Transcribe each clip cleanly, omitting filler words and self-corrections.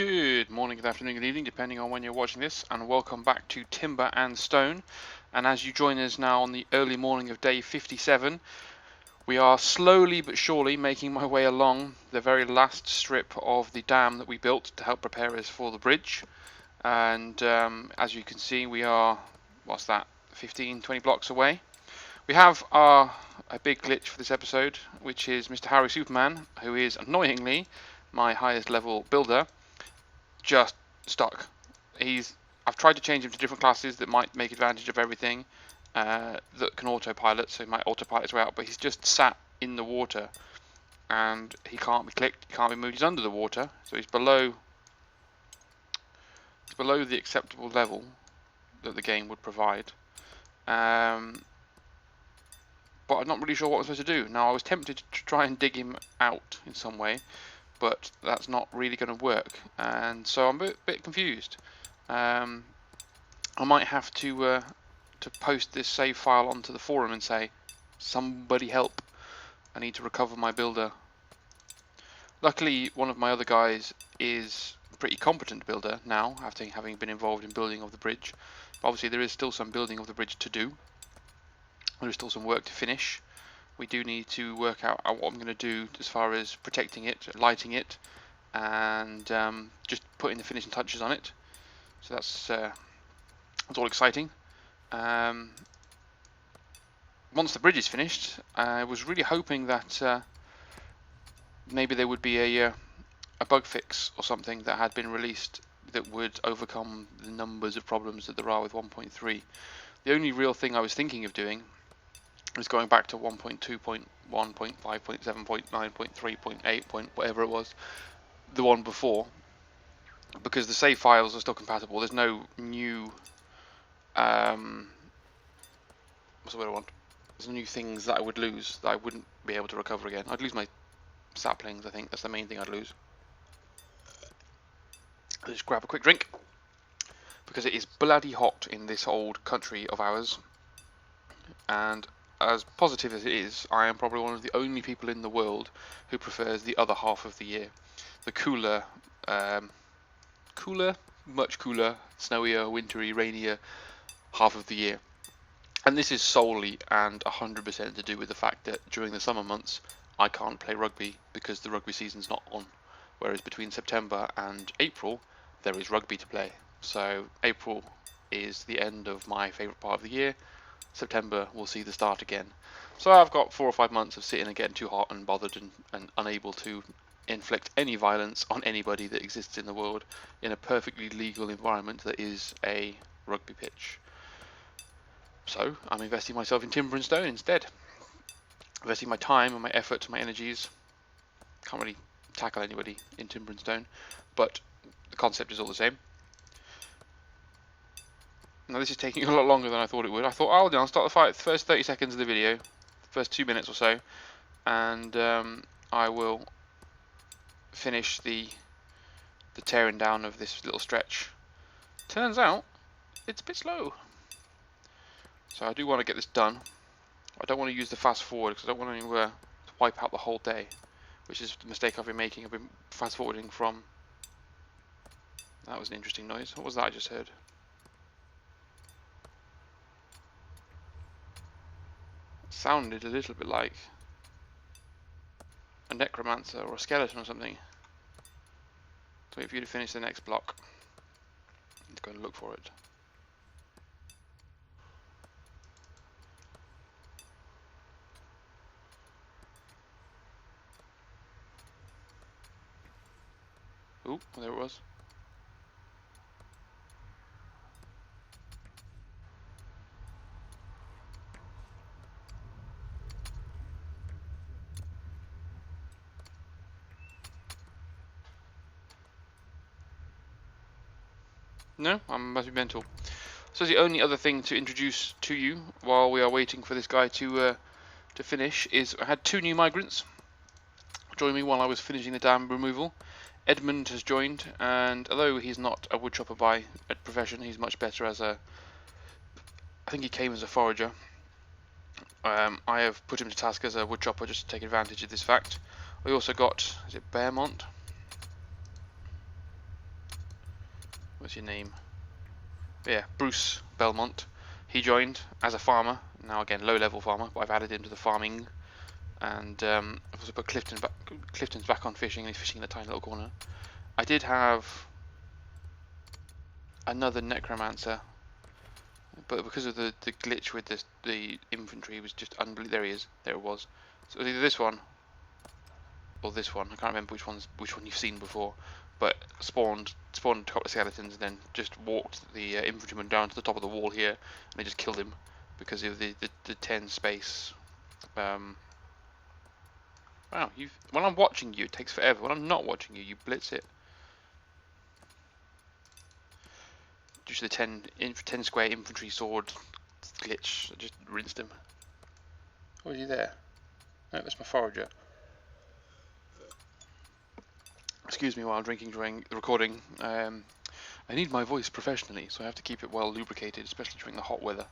Good morning, good afternoon, good evening, depending on when you're watching this, and welcome back to Timber and Stone. And as you join us now on the early morning of day 57, we are slowly but surely making my way along the very last strip of the dam that we built to help prepare us for the bridge. And as you can see, we are, 15-20 blocks away. We have a big glitch for this episode, which is Mr. Harry Superman, who is annoyingly my highest level builder, just stuck. I've tried to change him to different classes that might make advantage of everything, that can autopilot, so he might autopilot his way out, but he's just sat in the water and he can't be clicked, he can't be moved. He's under the water, so he's below the acceptable level that the game would provide. But I'm not really sure what I'm supposed to do. Now, I was tempted to try and dig him out in some way, but that's not really going to work, and so I'm a bit confused. I might have to post this save file onto the forum and say, somebody help, I need to recover my builder. Luckily, one of my other guys is a pretty competent builder now, after having been involved in building of the bridge. But obviously there is still some building of the bridge to do. There is still some work to finish. We do need to work out what I'm going to do as far as protecting it, lighting it, and just putting the finishing touches on it. So that's all exciting. Once the bridge is finished, I was really hoping that maybe there would be a bug fix or something that had been released that would overcome the numbers of problems that there are with 1.3. The only real thing I was thinking of doing was going back to 1.2.1.5.7.9.3.8. Whatever it was, the one before, because the save files are still compatible. There's no new what's the word I want? There's no new things that I would lose that I wouldn't be able to recover again. I'd lose my saplings, I think that's the main thing I'd lose. I'll just grab a quick drink because it is bloody hot in this old country of ours, and as positive as it is, I am probably one of the only people in the world who prefers the other half of the year, the cooler, much cooler, snowier, wintry, rainier half of the year. And this is solely and 100% to do with the fact that during the summer months I can't play rugby because the rugby season's not on, whereas between September and April there is rugby to play. So April is the end of my favourite part of the year. September will see the start again. So I've got 4 or 5 months of sitting and getting too hot and bothered and unable to inflict any violence on anybody that exists in the world in a perfectly legal environment that is a rugby pitch. So I'm investing myself in timber and stone instead. Investing my time and my effort, my energies. Can't really tackle anybody in timber and stone, but the concept is all the same. Now this is taking a lot longer than I thought it would. I thought, I'll start the fight the first 30 seconds of the video, the first 2 minutes or so, and I will finish the tearing down of this little stretch. Turns out it's a bit slow. So I do want to get this done. I don't want to use the fast forward because I don't want to wipe out the whole day, which is the mistake I've been making. I've been fast forwarding from... That was an interesting noise. What was that I just heard? It sounded a little bit like a necromancer or a skeleton or something. So wait for you to finish the next block. I'm going to look for it. Ooh, there it was. No, I must be mental. So the only other thing to introduce to you while we are waiting for this guy to finish is I had 2 new migrants join me while I was finishing the dam removal. Edmund has joined, and although he's not a woodchopper by profession, he's much better as a... I think he came as a forager. I have put him to task as a woodchopper just to take advantage of this fact. We also got, is it Bearmont? what's your name? Yeah, Bruce Belmont. He joined as a farmer. Now again, low-level farmer, but I've added him to the farming. And I've also put Clifton's back on fishing, and he's fishing in the tiny little corner. I did have another necromancer, but because of the glitch with the infantry, it was just unbelievable. There he is. There it was. So either this one or this one. I can't remember which one you've seen before, but spawned a couple of skeletons and then just walked the infantryman down to the top of the wall here, and they just killed him because of the 10 space. Wow, when I'm watching you, it takes forever. When I'm not watching you, you blitz it. Due to the 10 square infantry sword glitch, I just rinsed him. Oh, is he there? No, that's my forager. Excuse me while I'm drinking during the recording. I need my voice professionally, so I have to keep it well lubricated, especially during the hot weather.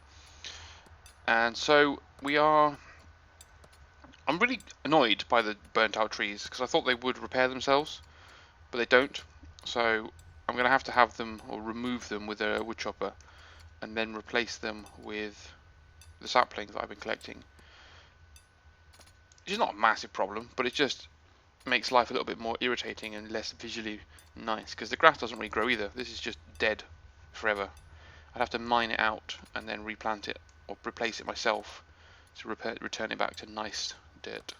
And so I'm really annoyed by the burnt out trees because I thought they would repair themselves, but they don't. So I'm going to have them or remove them with a wood chopper and then replace them with the saplings that I've been collecting. It's not a massive problem, but it just makes life a little bit more irritating and less visually nice because the grass doesn't really grow either. This is just dead forever. I'd have to mine it out and then replant it or replace it myself to return it back to nice dirt.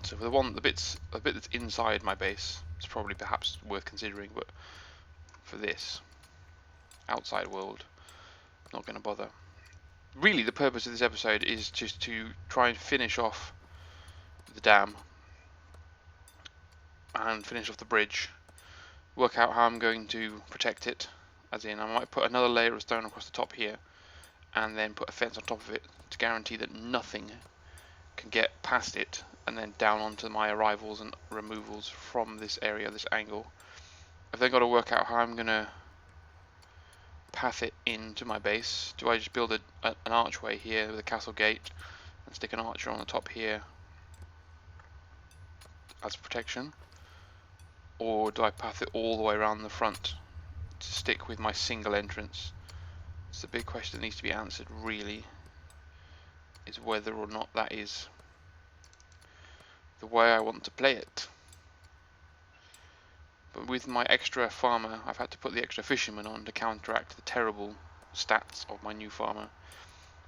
So for the bit that's inside my base, it's probably perhaps worth considering, but for this outside world, not going to bother. Really, the purpose of this episode is just to try and finish off the dam and finish off the bridge, work out how I'm going to protect it, as in I might put another layer of stone across the top here and then put a fence on top of it to guarantee that nothing can get past it and then down onto my arrivals and removals from this area, this angle. I've then got to work out how I'm going to path it into my base. Do I just build an archway here with a castle gate and stick an archer on the top here as protection, or do I path it all the way around the front to stick with my single entrance? It's the big question that needs to be answered, really, is whether or not that is the way I want to play it. But with my extra farmer, I've had to put the extra fisherman on to counteract the terrible stats of my new farmer.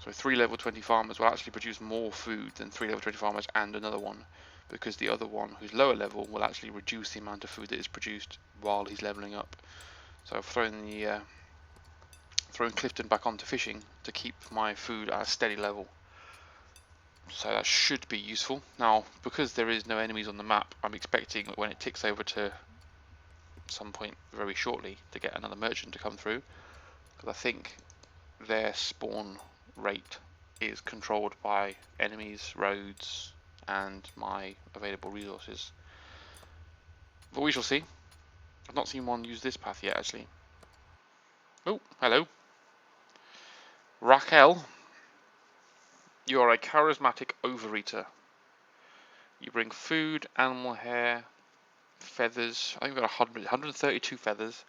So 3 level 20 farmers will actually produce more food than 3 level 20 farmers and another one, because the other one, who's lower level, will actually reduce the amount of food that is produced while he's leveling up. So I've thrown Clifton back onto fishing to keep my food at a steady level. So that should be useful. Now, because there is no enemies on the map, I'm expecting when it ticks over to some point very shortly to get another merchant to come through, because I think their spawn rate is controlled by enemies, roads, and my available resources. But we shall see. I've not seen one use this path yet, actually. Oh, hello. Raquel, you are a charismatic overeater. You bring food, animal hair, feathers. I think we've got 132 feathers,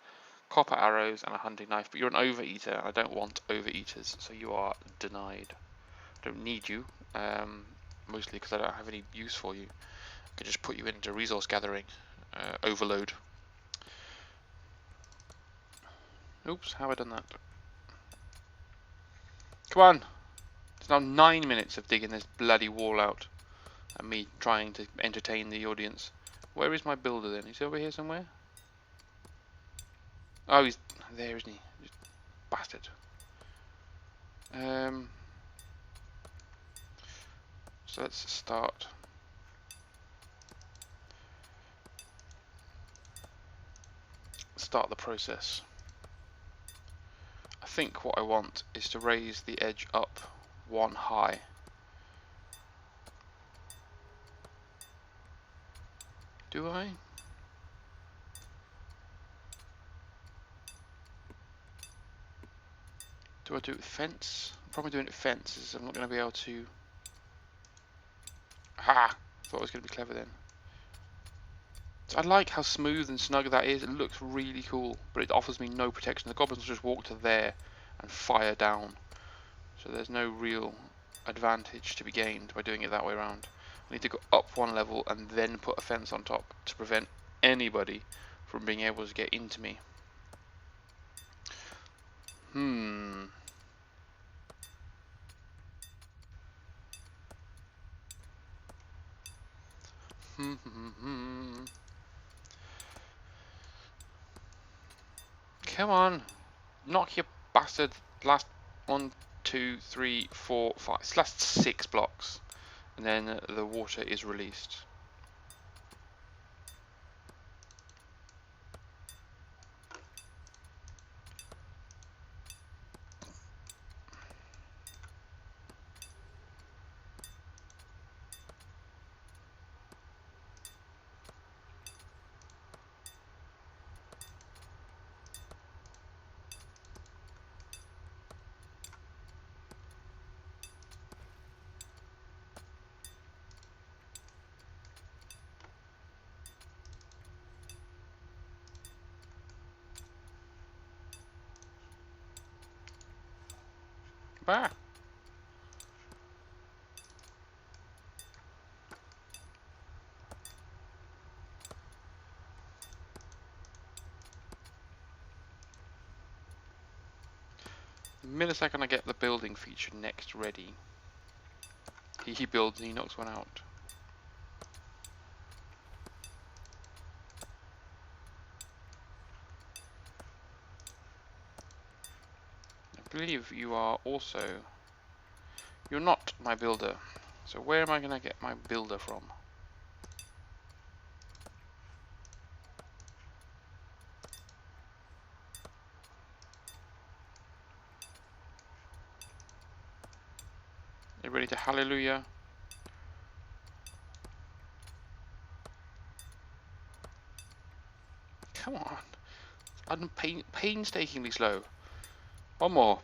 copper arrows, and a hunting knife. But you're an overeater, and I don't want overeaters, so you are denied. I don't need you, mostly because I don't have any use for you. I can just put you into resource gathering overload. Oops, how have I done that? Come on! It's now 9 minutes of digging this bloody wall out and me trying to entertain the audience. Where is my builder then? Is he over here somewhere? Oh, he's there, isn't he? Bastard. So let's start. Start the process. I think what I want is to raise the edge up one high. Do I? Do I do it with fence? I'm probably doing it with fences. I'm not going to be able to. Ha! Thought I was going to be clever then. I like how smooth and snug that is. It looks really cool, but it offers me no protection. The goblins will just walk to there and fire down. So there's no real advantage to be gained by doing it that way around. I need to go up one level and then put a fence on top to prevent anybody from being able to get into me. Come on, knock your bastard last 1, 2, 3, 4, 5. It's last 6 blocks, and then the water is released. Bah. The millisecond I get the building feature next ready, he builds and he knocks one out. I believe you are also... You're not my builder. So where am I going to get my builder from? Are you ready to hallelujah? Come on. I'm painstakingly slow. One more.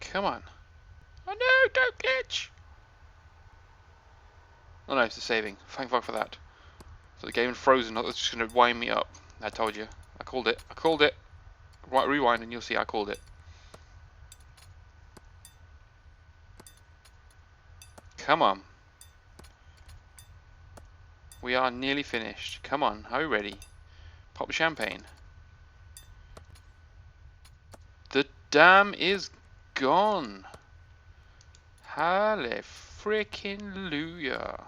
Come on. Oh no, don't glitch! Oh no, it's the saving. Thank fuck for that. So the game had frozen, that's just going to wind me up. I told you. I called it. I called it. Right, rewind and you'll see I called it. Come on. We are nearly finished. Come on, are we ready? Pop the champagne. The dam is gone. Halle frickin' Luya.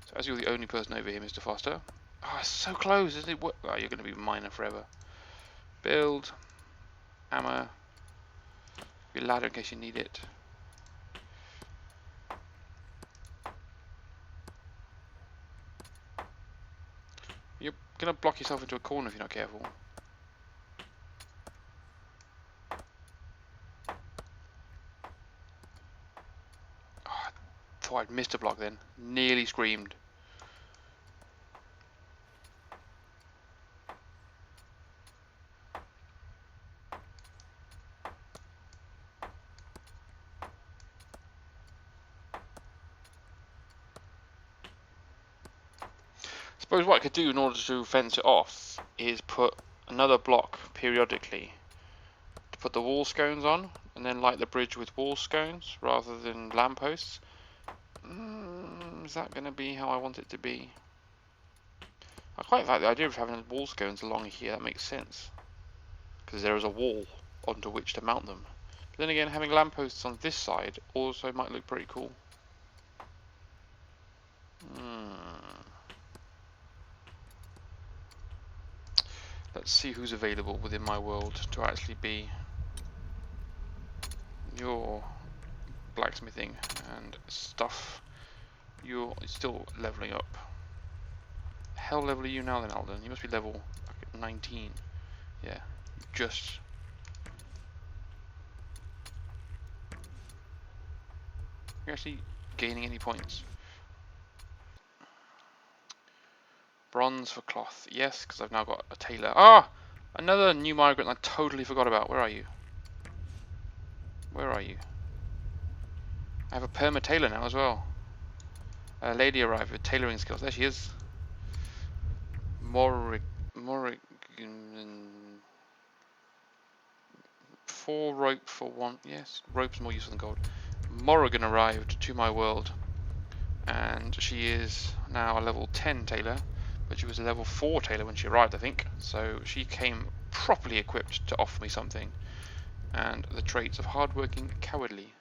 So as you're the only person over here, Mr. Foster. Oh, it's so close, isn't it? Oh, you're going to be miner forever. Build. Hammer. Your ladder in case you need it. You're going to block yourself into a corner if you're not careful. Oh, I thought I'd missed a block then. Nearly screamed. Suppose what I could do in order to fence it off is put another block periodically to put the wall scones on and then light the bridge with wall scones rather than lampposts. Is that going to be how I want it to be? I quite like the idea of having wall scones along here. That makes sense because there is a wall onto which to mount them. But then again, having lampposts on this side also might look pretty cool. Let's see who's available within my world to actually be your blacksmithing and stuff. You're still leveling up. Hell level are you now then, Alden? You must be level 19. Yeah, just. You're actually gaining any points. Bronze for cloth. Yes, because I've now got a tailor. Ah! Another new migrant I totally forgot about. Where are you? Where are you? I have a perma tailor now as well. A lady arrived with tailoring skills. There she is. Morrigan. 4 rope for 1. Yes, rope's more useful than gold. Morrigan arrived to my world, and she is now a level 10 tailor, but she was a level 4 tailor when she arrived, I think. So she came properly equipped to offer me something, and the traits of hardworking, cowardly.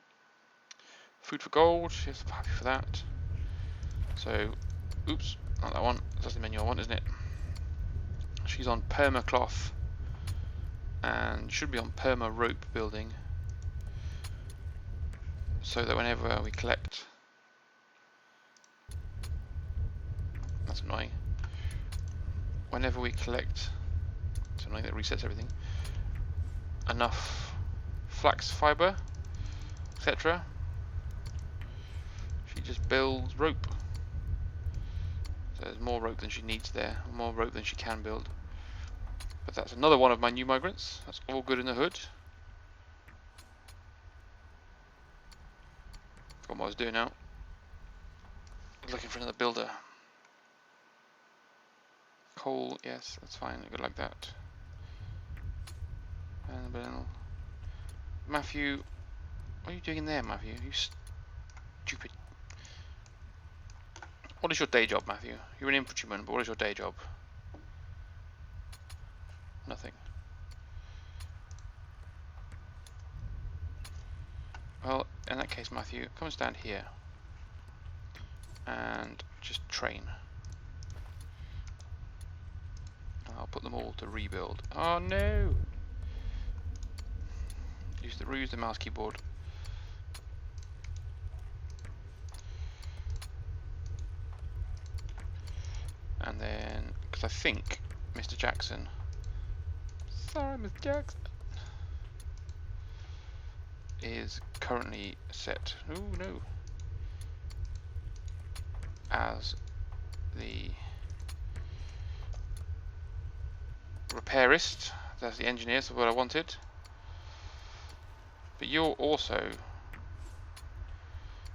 Food for gold. Yes, I'm happy for that. So, oops, not that one. That's the menu I want, isn't it? She's on permacloth, and should be on perma rope building, so that whenever we collect, that's annoying. Whenever we collect, it's annoying that resets everything. Enough flax fiber, etc. She just builds rope. So there's more rope than she needs there, more rope than she can build. But that's another one of my new migrants. That's all good in the hood. Forgot what I was doing now. Looking for another builder. Coal, yes, that's fine. Good like that. And Matthew, what are you doing in there, Matthew? You stupid. What is your day job, Matthew? You're an infantryman, but what is your day job? Nothing. Well, in that case, Matthew, come and stand here and just train. I'll put them all to rebuild. Oh no! Use the mouse keyboard. And then, because I think Mr. Jackson. Sorry, Mr. Jackson. Is currently set. Oh no! As the repairist. That's the engineer, so what I wanted. But you're also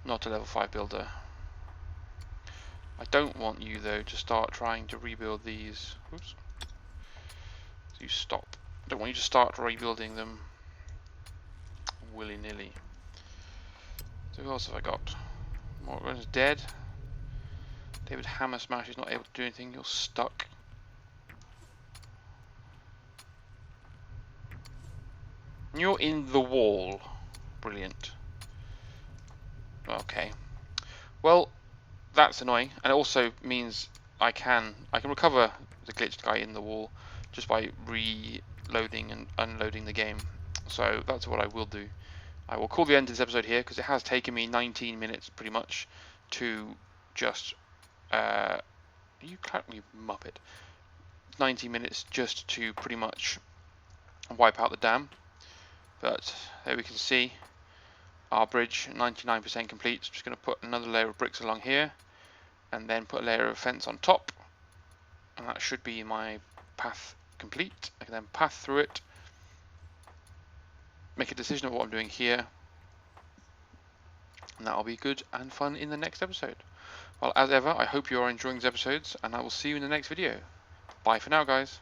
not a level 5 builder. I don't want you though to start trying to rebuild these. Oops. So you stop. I don't want you to start rebuilding them willy-nilly. So who else have I got? Morgan's dead. David Hammersmash is not able to do anything. You're stuck. You're in the wall. Brilliant. Okay. Well, that's annoying, and it also means I can recover the glitched guy in the wall just by reloading and unloading the game. So that's what I will do. I will call the end of this episode here because it has taken me 19 minutes pretty much to just you muppet. 19 minutes just to pretty much wipe out the dam. But there we can see our bridge 99% complete. Just going to put another layer of bricks along here and then put a layer of fence on top, and that should be my path complete. I can then path through it, make a decision of what I'm doing here, and that'll be good and fun in the next episode. Well, as ever, I hope you are enjoying these episodes, and I will see you in the next video. Bye for now, guys.